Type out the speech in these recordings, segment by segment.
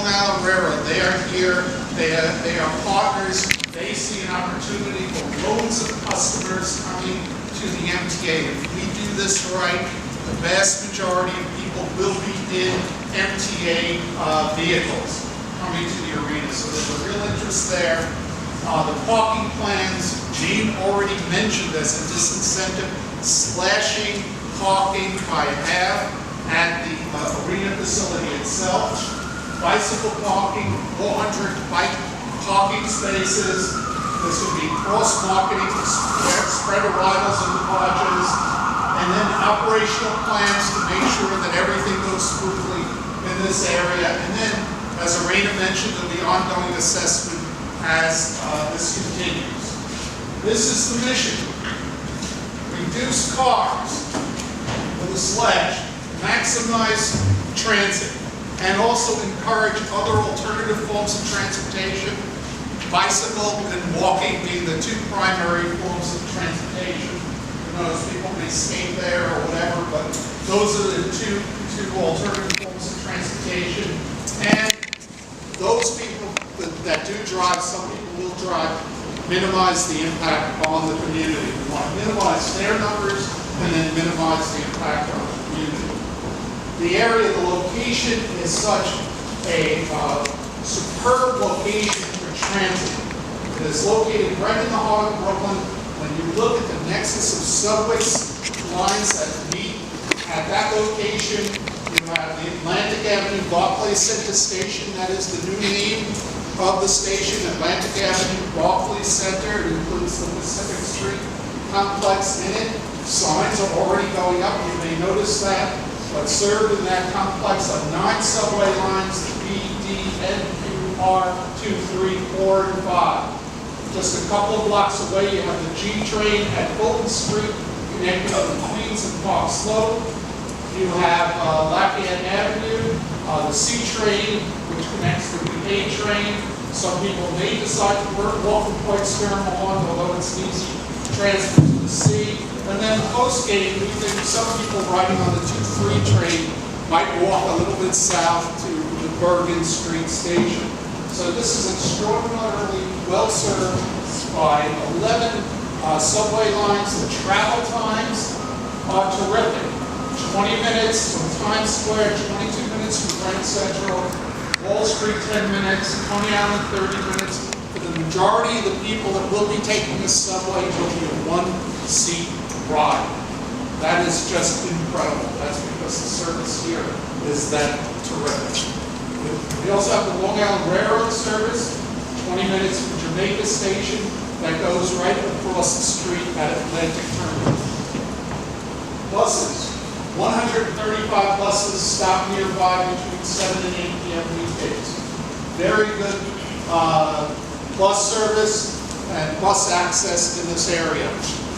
Island Railroad, they are here, they are partners, they see an opportunity for loads of customers coming to the MTA. If we do this right, the vast majority of people will be in MTA vehicles coming to the arena. So there's a real interest there. The parking plans, Gene already mentioned as a disincentive, slashing parking by half at the arena facility itself. Bicycle parking, 400 bike parking spaces. This would be cross-marketing to spread arrivals and departures. And then operational plans to make sure that everything goes smoothly in this area. And then, as Arana mentioned, there'll be ongoing assessment as this continues. This is the mission. Reduce cars with a slash, maximize transit, and also encourage other alternative forms of transportation, bicycle and walking being the two primary forms of transportation. You know, people may skate there or whatever, but those are the two alternative forms of transportation. And those people that do drive, some people will drive, minimize the impact on the community. We want to minimize their numbers and then minimize the impact on the community. The area, the location is such a superb location for transit. It is located right in the heart of Brooklyn. When you look at the nexus of subway lines that meet at that location, you have the Atlantic Avenue Barclays Center Station. That is the new name of the station, Atlantic Avenue Barclays Center. It includes the Pacific Street complex in it. Signs are already going up. You may notice that. But served in that complex are 9 subway lines, B, D, N, Q, R, 2, 3, 4, and 5. Just a couple of blocks away, you have the G train at Fulton Street, connecting to Queens and Park Slope. You have Lafayette Avenue, the C train, which connects to the A train. Some people may decide to walk from Point Scaremont, although it's an easy transfer to the C. And then post-game, we think some people riding on the 2-3 train might walk a little bit south to the Bergen Street station. So this is extraordinarily well served by 11 subway lines. The travel times are terrific. 20 minutes from Times Square, 22 minutes from Grand Central, Wall Street 10 minutes, Coney Island 30 minutes. For the majority of the people that will be taking the subway, it will be a one-seat ride. That is just incredible. That's because the service here is that terrific. We also have the Long Island Railroad service, 20 minutes from Jamaica Station, that goes right across the street at Atlantic Terminal. Buses, 135 buses stop nearby between 7 and 8 p.m. weekdays. Very good bus service and bus access in this area.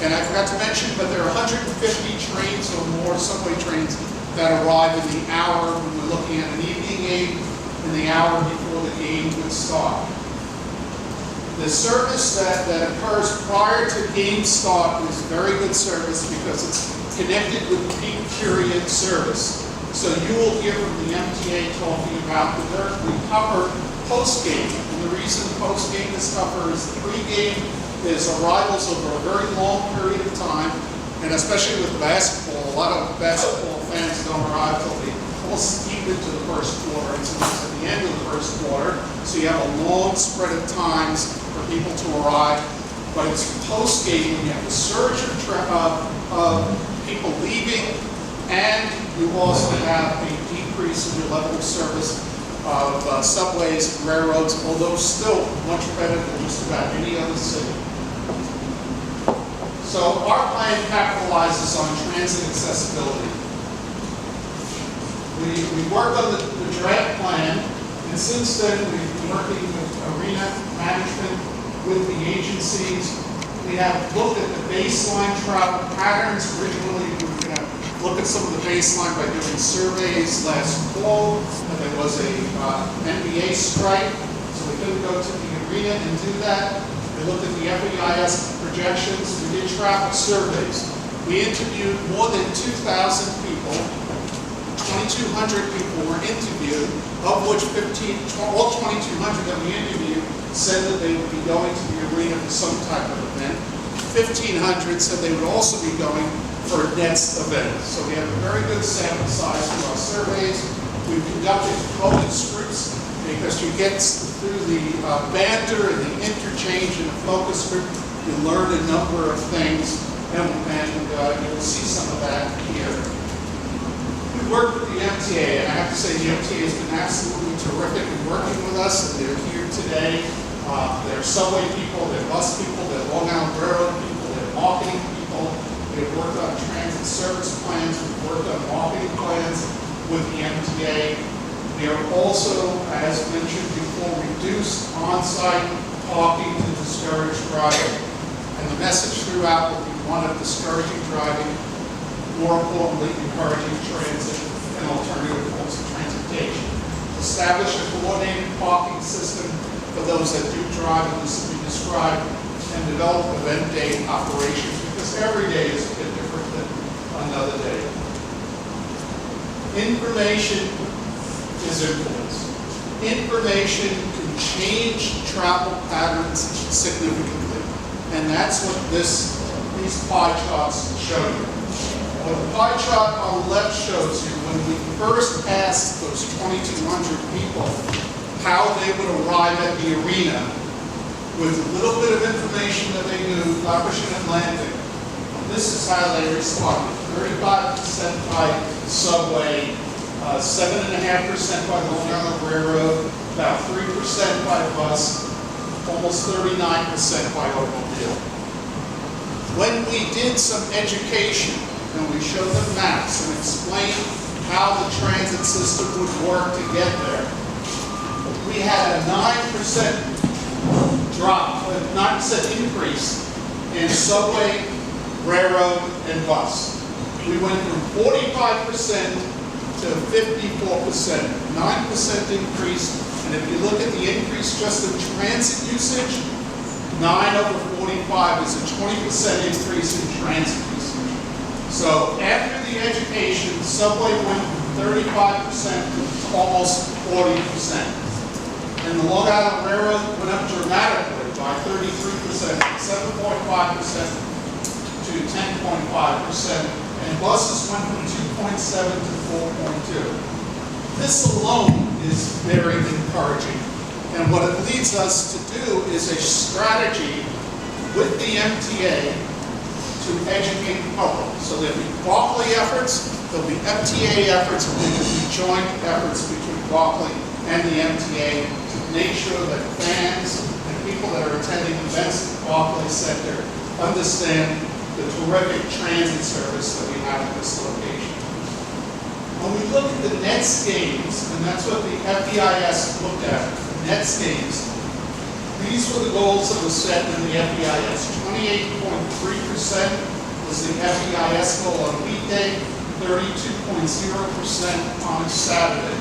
And I forgot to mention, but there are 150 trains or more, subway trains, that arrive in the hour when we're looking at an evening game, in the hour before the game would start. The service that occurs prior to game start is very good service because it's connected with peak period service. So you will hear from the MTA talking about the recover post-game. And the reason post-game is tougher is the pre-game is arrivals over a very long period of time, and especially with basketball, a lot of basketball fans don't arrive till they almost deep into the first quarter. It's at the end of the first quarter, so you have a long spread of times for people to arrive. But it's post-game when you have a surge of people leaving, and you also have a decrease in your level of service of subways and railroads, although still much better than just about any other city. So our plan capitalizes on transit accessibility. We worked on the draft plan, and since then we've been working with arena management, with the agencies. We have looked at the baseline travel patterns. Originally, we were going to look at some of the baseline by doing surveys last fall, and there was a NBA strike, so we couldn't go to the arena and do that. We looked at the FEIS projections. We did traffic surveys. We interviewed more than 2,000 people. 2,200 people were interviewed, of which all 2,200 that we interviewed said that they would be going to the arena for some type of event. 1,500 said they would also be going for a nets event. So we have a very good sample size for our surveys. We've conducted focus groups because you get through the banter and the interchange and the focus group, you learn a number of things, and you will see some of that here. We work with the MTA, and I have to say the MTA has been absolutely terrific in working with us, and they're here today. They're subway people, they're bus people, they're Long Island Railroad people, they're marketing people. They've worked on transit service plans, we've worked on marketing plans with the MTA. They are also, as mentioned before, reduced on-site parking to discourage driving. And the message throughout will be one of discouraging driving, more importantly, encouraging transit and alternative forms of transportation. Establish a coordinated parking system for those that do drive, and this will be described, and develop event day operations, because every day is a bit different than another day. Information is influence. Information can change travel patterns significantly, and that's what these pie charts show you. What the pie chart on the left shows you, when we first asked those 2,200 people how they would arrive at the arena with a little bit of information that they knew, Leverage and Atlantic. This is how they responded. 35% by subway, 7.5% by Long Island Railroad, about 3% by bus, almost 39% by automobile. When we did some education and we showed them maps and explained how the transit system would work to get there, we had a 9% drop, a 9% increase in subway, railroad, and bus. We went from 45% to 54%, 9% increase, and if you look at the increase just in transit usage, 9 over 45 is a 20% increase in transit usage. So after the education, subway went from 35% to almost 40%. And the Long Island Railroad went up dramatically by 33%, 7.5% to 10.5%, and buses went from 2.7 to 4.2. This alone is very encouraging. And what it leads us to do is a strategy with the MTA to educate the public. So there'll be Barclay efforts, there'll be MTA efforts, and there'll be joint efforts between Barclay and the MTA to make sure that fans and people that are attending events at the Barclay Center understand the terrific transit service that we have at this location. When we look at the NETS games, and that's what the FEIS looked at, NETS games, these were the goals that were set in the FEIS. 28.3% was the FEIS goal on a weekday, 32.0% on a Saturday.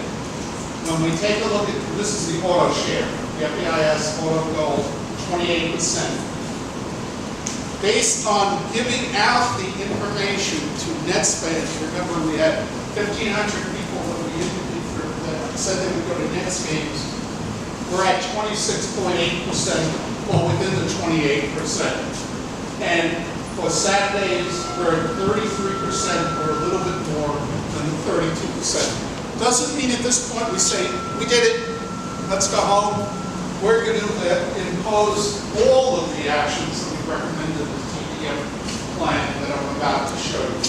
When we take a look at, this is the auto share, the FEIS auto goal, 28%. Based on giving out the information to NETS fans, remember we had 1,500 people that we interviewed that said they would go to NETS games, we're at 26.8%, or within the 28%. And for Saturdays, we're at 33%, or a little bit more than 32%. Doesn't mean at this point we say, we did it, let's go home. We're going to impose all of the actions that we recommended in the TDM plan that I'm about to show you.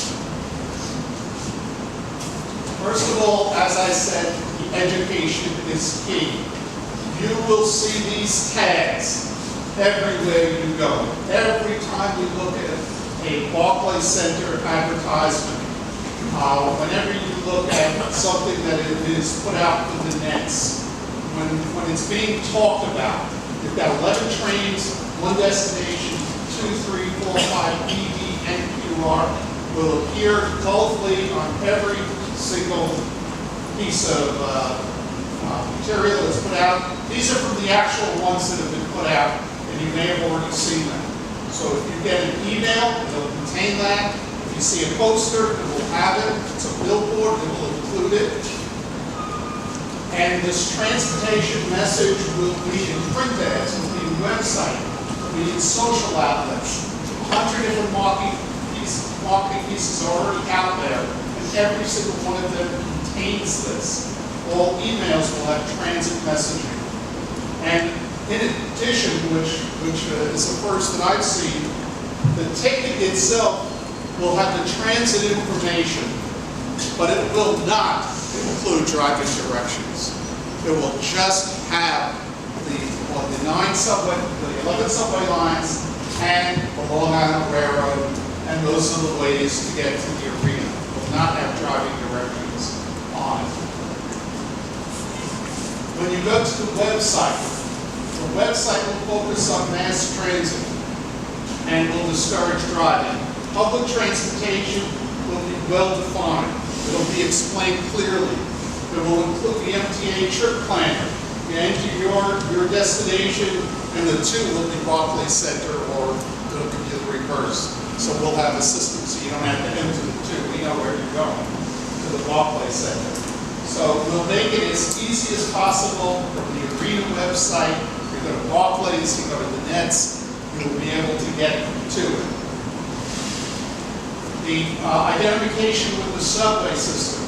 First of all, as I said, the education is key. You will see these tags everywhere you go. Every time you look at a Barclays Center advertisement, whenever you look at something that is put out in the nets, when it's being talked about, you've got 11 trains, one destination, 2, 3, 4, 5, ED, and QR will appear colorfully on every single piece of material that's put out. These are from the actual ones that have been put out, and you may have already seen them. So if you get an email, it'll contain that. If If you see a poster, it will have it. It's a billboard, it will include it. And this transportation message will be in print ads, will be in website, will be in social outlets. 100 different marketing pieces are already out there, and every single one of them contains this. All emails will have transit messaging. And in addition, which is the first that I've seen, the ticket itself will have the transit information, but it will not include driving directions. It will just have the 11 subway lines and the Long Island Railroad, and those are the ways to get to the arena. It will not have driving directions on it. When you go to the website will focus on mass transit and will discourage driving. Public transportation will be well defined. It will be explained clearly. It will include the MTA trip planner. You enter your destination, and the two will be Barclays Center, or it'll be the reverse. So we'll have a system so you don't have to enter the two. We know where you're going, to the Barclays Center. So we'll make it as easy as possible from the arena website. You go to Barclays, you go to the Nets, you'll be able to get to it. The identification with the subway system.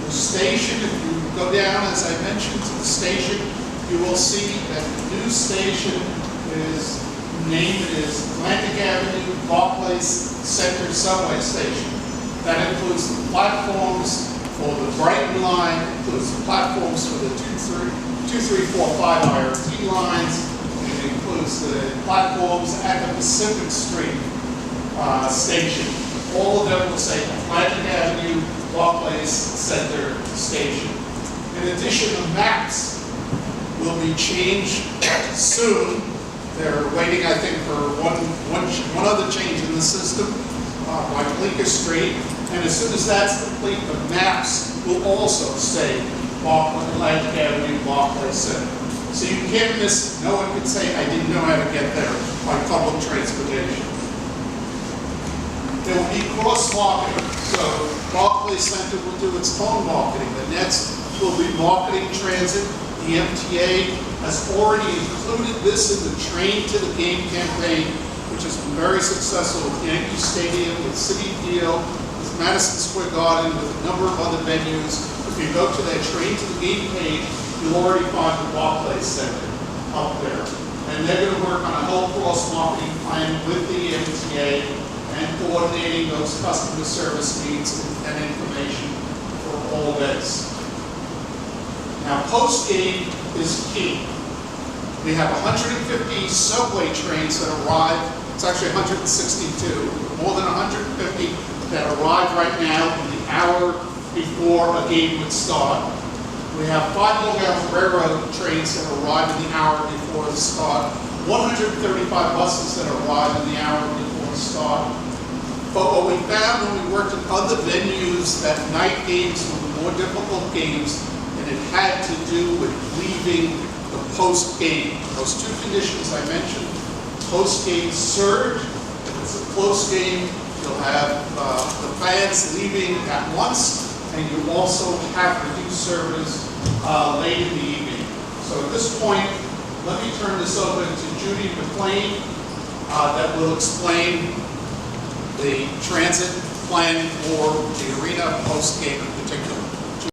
The station, if you go down, as I mentioned, to the station, you will see that the new station is named as Atlantic Avenue Barclays Center Subway Station. That includes the platforms for the Brighton line, includes the platforms for the 2345 IRT lines, and it includes the platforms at the Pacific Street station. All of them will say Atlantic Avenue Barclays Center Station. In addition, the maps will be changed soon. They're waiting, I think, for one other change in the system by Bleecker Street. And as soon as that's complete, the maps will also say Atlantic Avenue Barclays Center. So you can't miss it. No one can say, I didn't know how to get there by public transportation. There will be cross-marketing. So Barclays Center will do its own marketing. The Nets will be marketing transit. The MTA has already included this in the Train to the Game campaign, which has been very successful with Yankee Stadium, with Citi Field, with Madison Square Garden, with a number of other venues. If you go to that Train to the Game page, you'll already find the Barclays Center up there. And they're going to work on a whole cross-marketing plan with the MTA and coordinating those customer service needs and information for all events. Now, post-game is key. We have 150 subway trains that arrive. It's actually 162, more than 150 that arrive right now in the hour before a game would start. We have 5 Long Island Railroad trains that arrive in the hour before the start, 135 buses that arrive in the hour before the start. But what we found when we worked in other venues, that night games were the more difficult games, and it had to do with leaving the post-game. Those two conditions I mentioned, post-game surge. If it's a close game, you'll have the fans leaving at once, and you also have reduced service late in the evening. So at this point, let me turn this over to Judy McLean that will explain the transit plan for the arena post-game.